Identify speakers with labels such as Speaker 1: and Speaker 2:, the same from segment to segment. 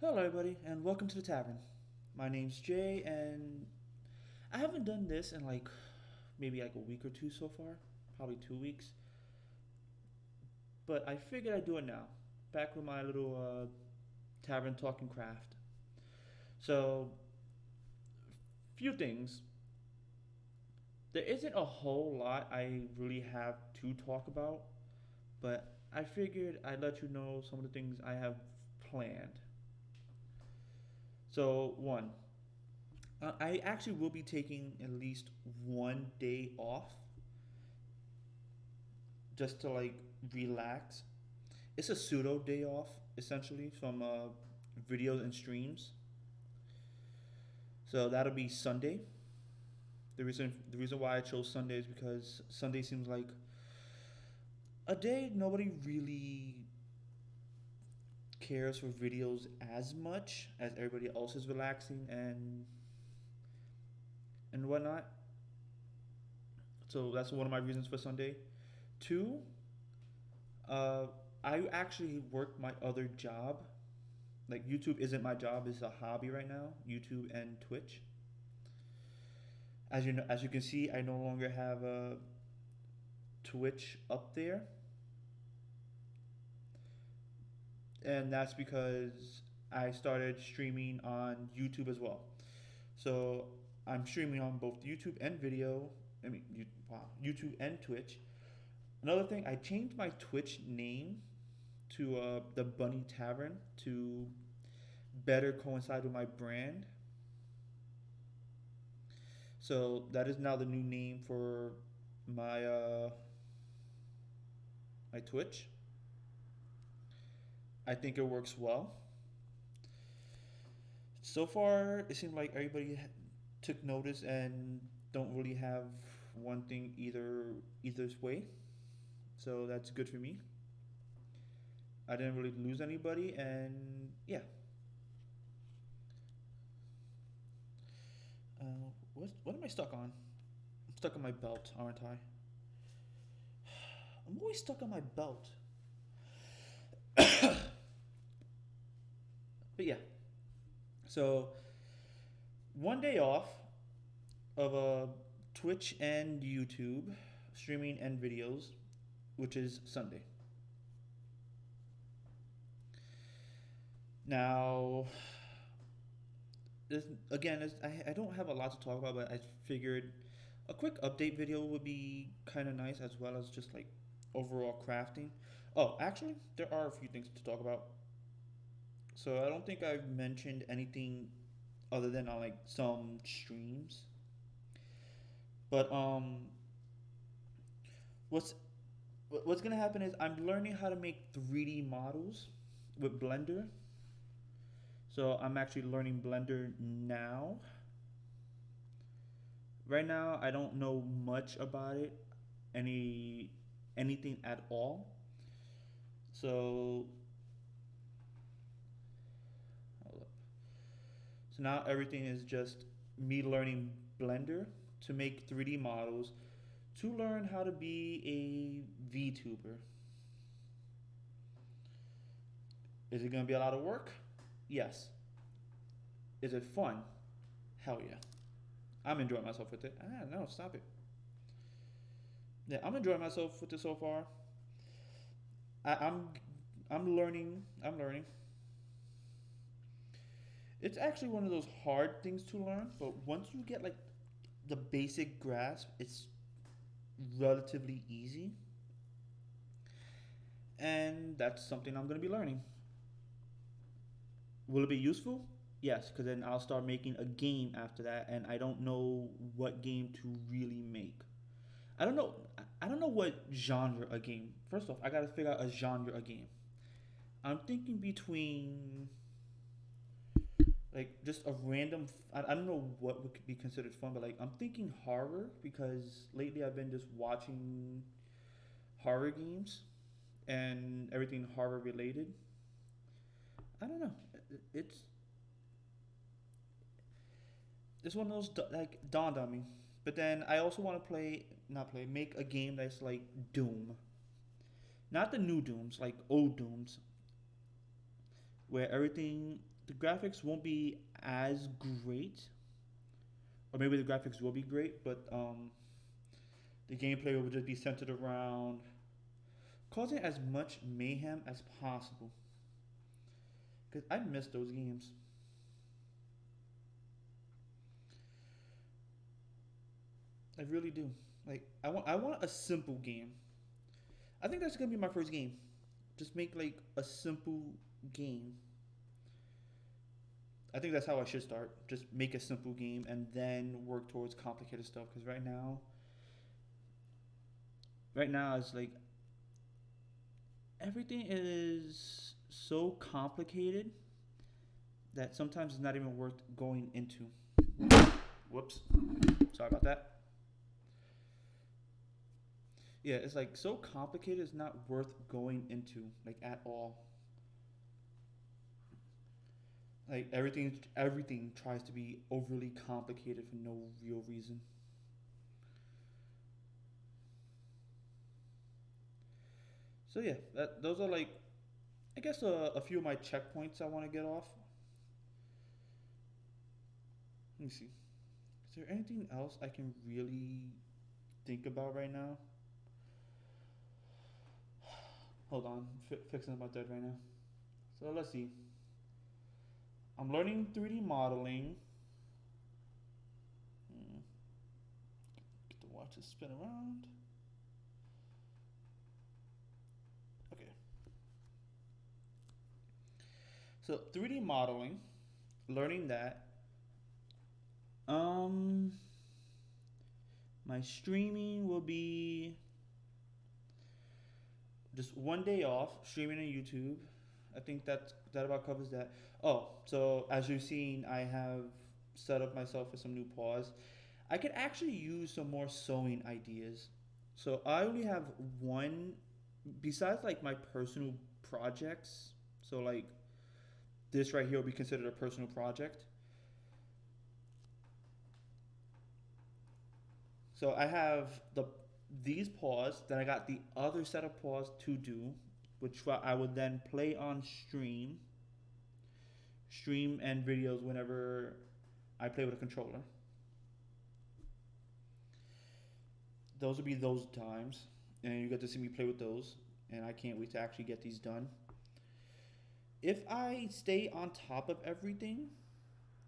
Speaker 1: Hello, everybody, and welcome to the Tavern. My name's Jay, and I haven't done this in maybe like a week or two so far, probably 2 weeks. But I figured I'd do it now, back with my little Tavern Talking Craft. So, few things. There isn't a whole lot I really have to talk about, but I figured I'd let you know some of the things I have planned. So, one, I actually will be taking at least one day off just to relax. It's a pseudo day off essentially from videos and streams. So that'll be Sunday. The reason why I chose Sunday is because Sunday seems like a day nobody really cares for videos as much as everybody else is relaxing and whatnot. So that's one of my reasons for Sunday. Two, uh, I actually work my other job. Like YouTube isn't my job; it's a hobby right now. YouTube and Twitch. As you can see, I no longer have a Twitch up there, and that's because I started streaming on YouTube as well. So I'm streaming on both YouTube and video. I mean, wow, YouTube and Twitch. Another thing, I changed my Twitch name to the Bunny Tavern to better coincide with my brand. So that is now the new name for my my Twitch. I think it works well. So far, it seems like everybody took notice and don't really have one thing either's way. So that's good for me. I didn't really lose anybody, and yeah. What am I stuck on? I'm stuck on my belt, aren't I? I'm always stuck on my belt. But yeah, so one day off of Twitch and YouTube streaming and videos, which is Sunday. Now, this, again, I don't have a lot to talk about, but I figured a quick update video would be kind of nice, as well as just like overall crafting. Oh, actually, there are a few things to talk about. So I don't think I've mentioned anything other than on like some streams. But what's what's gonna happen is I'm learning how to make 3D models with Blender. So I'm actually learning Blender now. Right now, I don't know much about it, any anything at all. So so now everything is just me learning Blender to make 3D models to learn how to be a VTuber. Is it gonna be a lot of work? Yes. Is it fun? Hell yeah. I'm enjoying myself with it. Ah, no, stop it. Yeah, I'm enjoying myself with it so far. I, I'm I'm learning. I'm learning. It's actually one of those hard things to learn, but once you get like the basic grasp, it's relatively easy, and that's something I'm going to be learning. Will it be useful? Yes, because then I'll start making a game after that, and I don't know what game to really make. I don't know. I don't know what genre a game. First off, I gotta figure out a genre a game. I'm thinking between like just a random. I don't know what would be considered fun, but like I'm thinking horror because lately I've been just watching horror games and everything horror related. I don't know. It's one of those like dawned on me. But then I also want to make a game that's like Doom, not the new Dooms, like old Dooms, where everything, the graphics won't be as great, or maybe the graphics will be great, but the gameplay will just be centered around causing as much mayhem as possible. Because I miss those games. I really do. Like I want a simple game. I think that's gonna be my first game. Just make like a simple game. I think that's how I should start. Just make a simple game and then work towards complicated stuff. Because right now it's like everything is so complicated that sometimes it's not even worth going into. Whoops. Sorry about that. Yeah, it's like so complicated it's not worth going into like at all. Like everything tries to be overly complicated for no real reason. So yeah, those are like I guess a few of my checkpoints I want to get off. Let me see. Is there anything else I can really think about right now? Hold on, fixing about that right now. So let's see. I'm learning 3D modeling. Get the watch to spin around. Okay. So 3D modeling, learning that. Um, my streaming will be just one day off streaming on YouTube. I think that about covers that. Oh, so as you've seen, I have set up myself for some new paws. I could actually use some more sewing ideas. So I only have one, besides like my personal projects. So like this right here will be considered a personal project. So I have these paws, then I got the other set of paws to do, which I would then play on stream and videos whenever I play with a controller. Those would be those times, and you get to see me play with those, and I can't wait to actually get these done. If I stay on top of everything,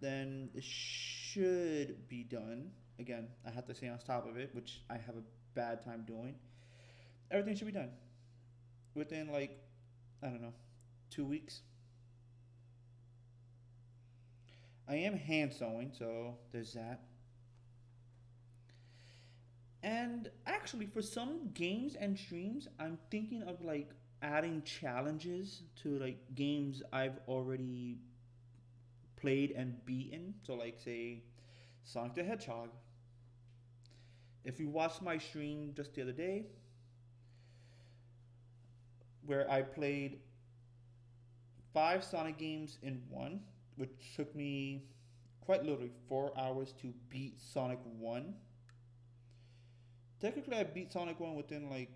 Speaker 1: then it should be done. Again, I have to stay on top of it, which I have a bad time doing. Everything should be done within like I don't know, 2 weeks. I am hand sewing, so there's that. And actually, for some games and streams, I'm thinking of like adding challenges to like games I've already played and beaten. So, like, say, Sonic the Hedgehog. If you watched my stream just the other day, where I played 5 Sonic games in one, which took me quite literally 4 hours to beat Sonic 1. Technically, I beat Sonic 1 within like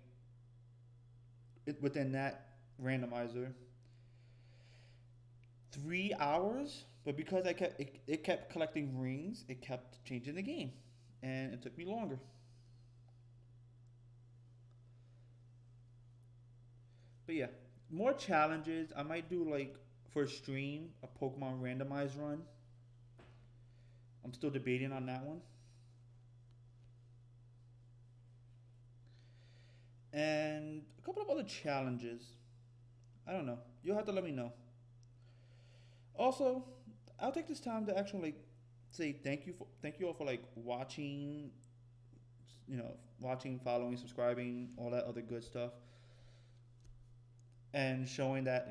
Speaker 1: within that randomizer 3 hours, but because it kept collecting rings, it kept changing the game, and it took me longer. But yeah, more challenges. I might do like for a stream a Pokemon randomized run. I'm still debating on that one, and a couple of other challenges. I don't know. You'll have to let me know. Also, I'll take this time to actually like say thank you all for like watching, watching, following, subscribing, all that other good stuff, and showing that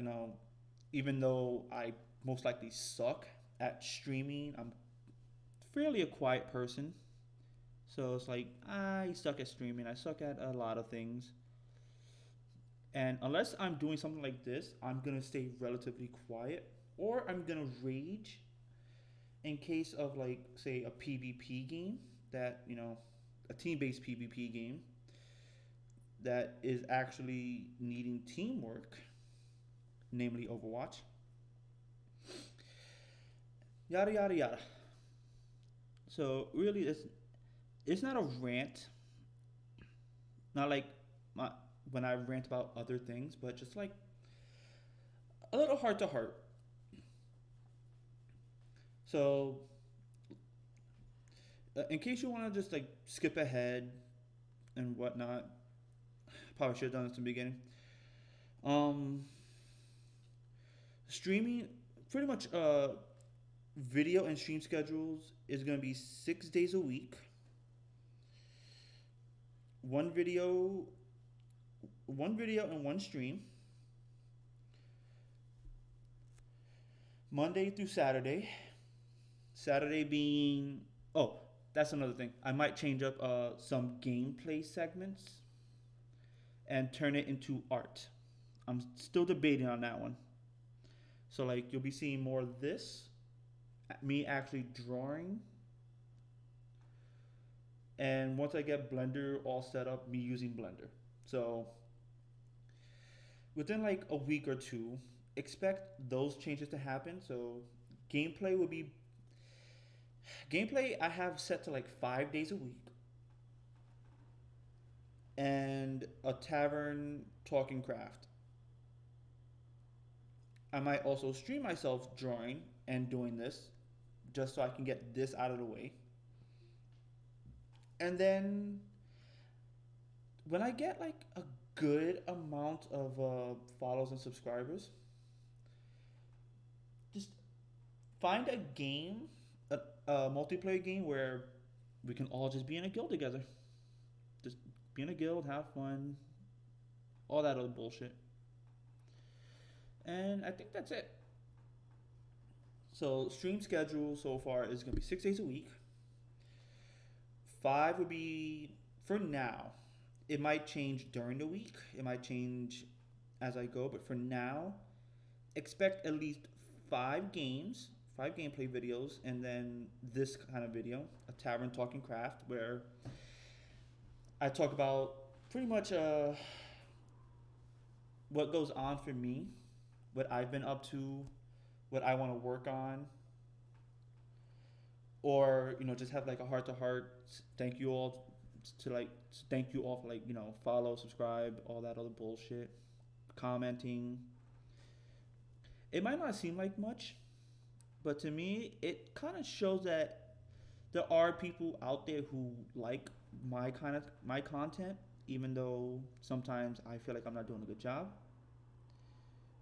Speaker 1: even though I most likely suck at streaming, I'm fairly a quiet person. So it's like I suck at streaming. I suck at a lot of things. And unless I'm doing something like this, I'm gonna stay relatively quiet, or I'm gonna rage in case of like say a PvP game that a team-based PvP game that is actually needing teamwork, namely Overwatch. Yada yada yada. So really, it's not a rant. Not like my, when I rant about other things, but just like a little heart to heart. So in case you want to just like skip ahead and whatnot, probably should have done this in the beginning. Um, Streaming, pretty much. Video and stream schedules is going to be 6 days a week. One video, one video and one stream. Monday through Saturday. Saturday being, oh, that's another thing. I might change up some gameplay segments and turn it into art. I'm still debating on that one. So like you'll be seeing more of this, me actually drawing, and once I get Blender all set up, me using Blender. So within like a week or two, expect those changes to happen. So gameplay will be gameplay I have set to like 5 days a week, and a tavern talking craft. I might also stream myself drawing and doing this just so I can get this out of the way. And then when I get like a good amount of follows and subscribers, just find a game, a multiplayer game where we can all just be in a guild together. Just be in a guild, have fun, all that other bullshit. And I think that's it. So stream schedule so far is gonna be 6 days a week. Five would be for now. It might change during the week. It might change as I go, but for now, expect at least 5 games, 5 gameplay videos, and then this kind of video, a tavern talking craft, where I talk about pretty much what goes on for me, what I've been up to, what I want to work on, or just have like a heart to heart. Thank you all to like thank you all for like follow, subscribe, all that other bullshit, commenting. It might not seem like much, but to me, it kind of shows that there are people out there who like my content, even though sometimes I feel like I'm not doing a good job.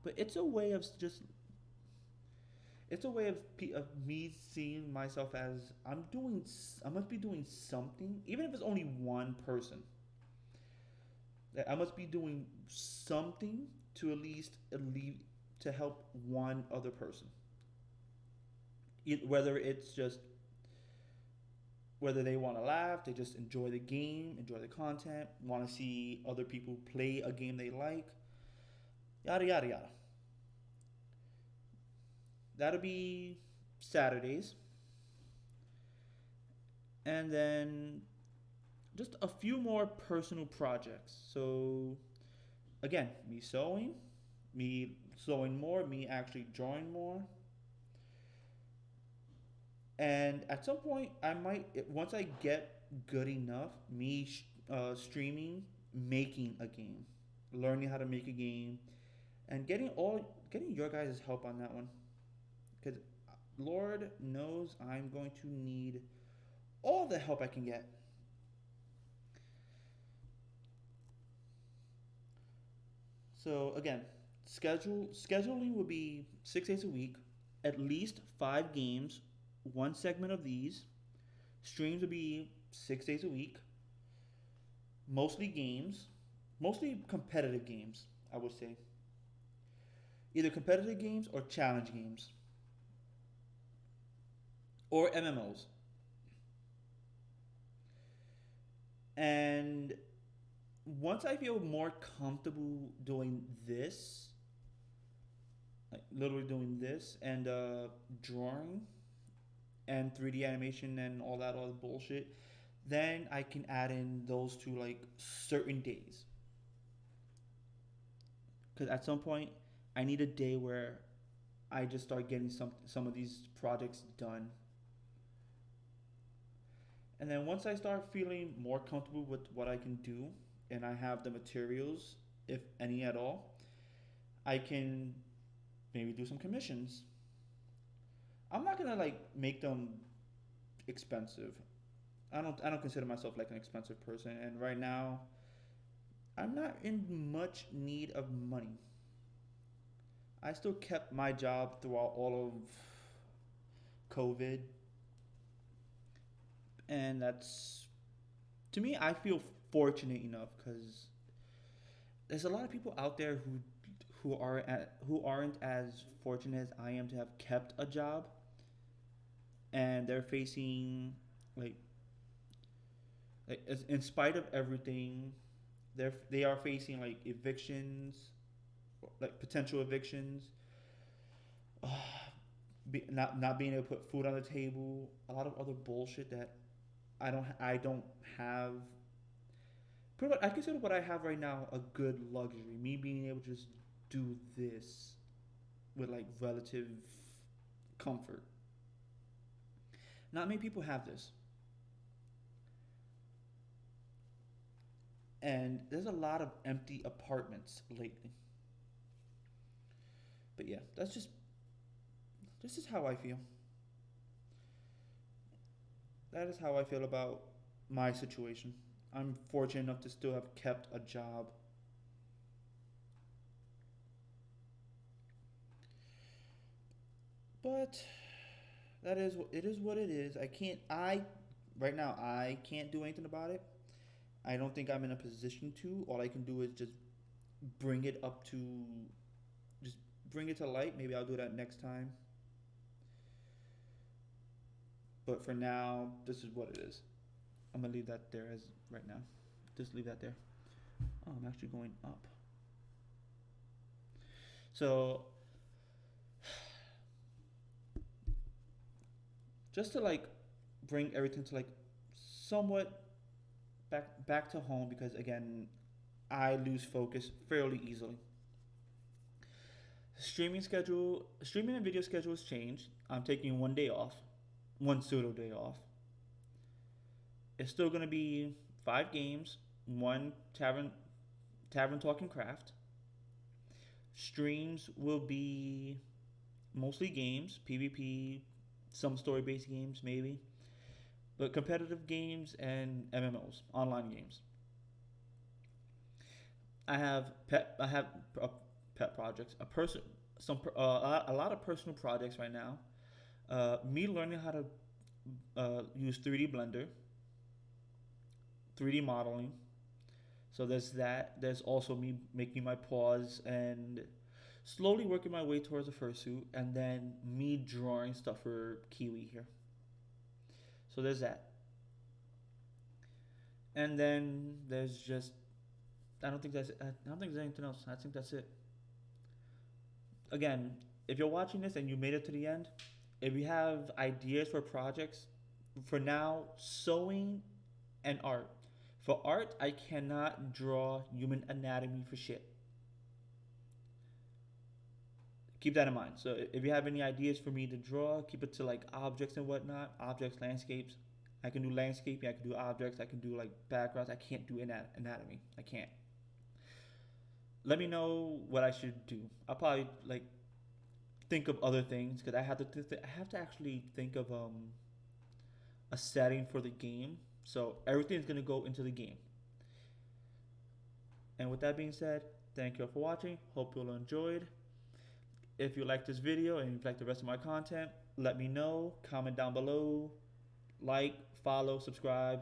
Speaker 1: But it's a way of me seeing myself as I must be doing something, even if it's only one person. That I must be doing something to at least to help one other person. Whether it's just whether they want to laugh, they just enjoy the game, enjoy the content, want to see other people play a game they like, yada yada yada. That'll be Saturdays, and then just a few more personal projects. So again, me sewing more, me actually drawing more, and at some point I might once I get good enough, streaming, making a game, learning how to make a game, and getting your guys' help on that one, because Lord knows I'm going to need all the help I can get. So again, scheduling will be 6 days a week, at least 5 games, one segment of these. Streams will be 6 days a week, mostly games, mostly competitive games. I would say either competitive games or challenge games or MMOs. And once I feel more comfortable doing this, like literally doing this and drawing and 3D animation and all that other bullshit, then I can add in those to like certain days. Because at some point, I need a day where I just start getting some of these projects done. And then once I start feeling more comfortable with what I can do and I have the materials, if any at all, I can maybe do some commissions. I'm not gonna like make them expensive. I don't consider myself like an expensive person, and right now I'm not in much need of money. I still kept my job throughout all of COVID, and that's, to me, I feel fortunate enough because there's a lot of people out there who aren't as fortunate as I am to have kept a job, and they're facing like in spite of everything, they are facing like evictions, like potential evictions, not being able to put food on the table, a lot of other bullshit that I don't have. Pretty much, I consider what I have right now a good luxury. Me being able to just do this with like relative comfort. Not many people have this, and there's a lot of empty apartments lately. But yeah, that's just this is how I feel. That is how I feel about my situation. I'm fortunate enough to still have kept a job. But it is what it is. I right now I can't do anything about it. I don't think I'm in a position to. All I can do is just bring it up to just bring it to light. Maybe I'll do that next time. But for now, this is what it is. I'm gonna leave that there as right now. Just leave that there. Oh, I'm actually going up. So just to like bring everything to like somewhat back to home, because again, I lose focus fairly easily. Streaming and video schedule has changed. I'm taking one day off, one pseudo day off. It's still gonna be 5 games, one tavern talking craft. Streams will be mostly games, PvP, some story based games maybe, but competitive games and MMOs, online games. I have pet projects, a lot of personal projects right now. Me learning how to use 3D Blender, 3D modeling. So there's that. There's also me making my paws and slowly working my way towards a fursuit, and then me drawing stuff for Kiwi here. So there's that. And then there's just I don't think there's anything else. I think that's it. Again, if you're watching this and you made it to the end, if you have ideas for projects, for now, sewing and art. For art, I cannot draw human anatomy for shit. Keep that in mind. So if you have any ideas for me to draw, keep it to like objects and whatnot, objects, landscapes. I can do landscaping, I can do objects, I can do like backgrounds. I can't do anatomy. I can't. Let me know what I should do. I'll probably like think of other things because I have to actually think of a setting for the game. So everything's gonna go into the game. And with that being said, thank you all for watching. Hope you all enjoyed. If you like this video and you like the rest of my content, let me know. Comment down below. Like, follow, subscribe,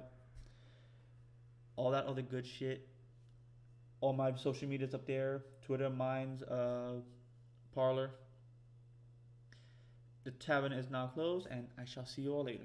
Speaker 1: all that other good shit. All my social medias up there. Twitter, Minds, Parlor. The tavern is now closed, and I shall see you all later.